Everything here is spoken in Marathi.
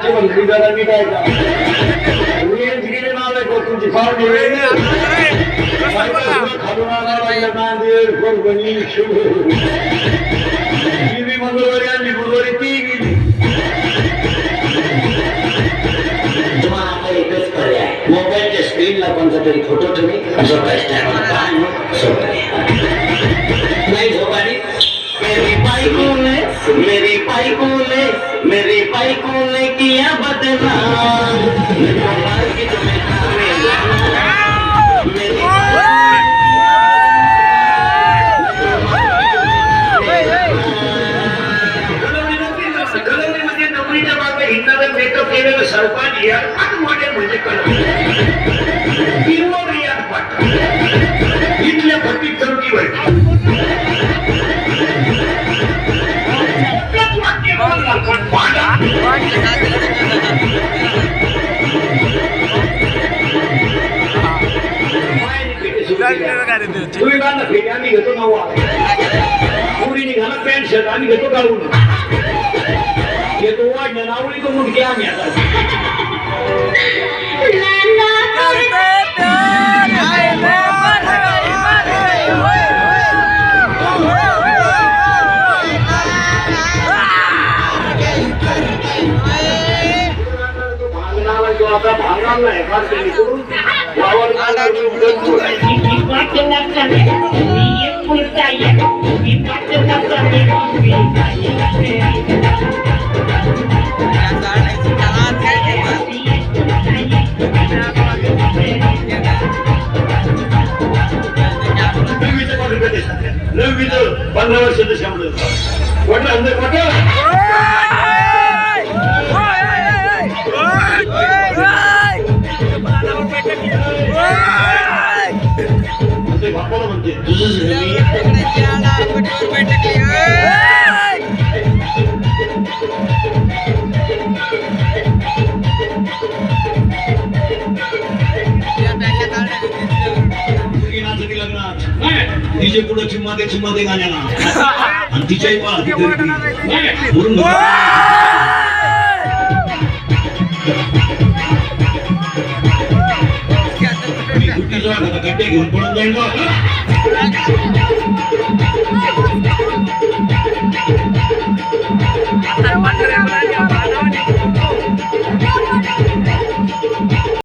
आजची मंत्री जरा मी काय का नाव आहे तुमची फार खालून नांदेड परभणी मंगळवारी आणि गुरुवारी ती गेली. मोबाईलच्या स्क्रीनला कोणता तरी फोटो तुम्ही नाही झोपाली. मेरी पाइको ने किया बदनाम. नोकरीच्या मागे हिंदर मेकअप केलेलं सरपंच यार मॉडेल म्हणजे इथल्या भक्ती चमकी व्हायची. तुम्ही गाणं फेरी आम्ही घेतो नवा पुरी निघाला पॅन्ट शर्ट आम्ही घेतो काढून घेतो वाढण्या नावळी तो मुलगी आम्ही आता भांगणार नाही फार त्यांनी करून वावर नववीच 15 वर्षाचं शब्द वाटलं अंदर वाटलं बापाला म्हणते तिचे पुढे चिम्मा दे गाण्याला आणि तिच्याही म्हणून गड्डे घेऊन पडून जाईल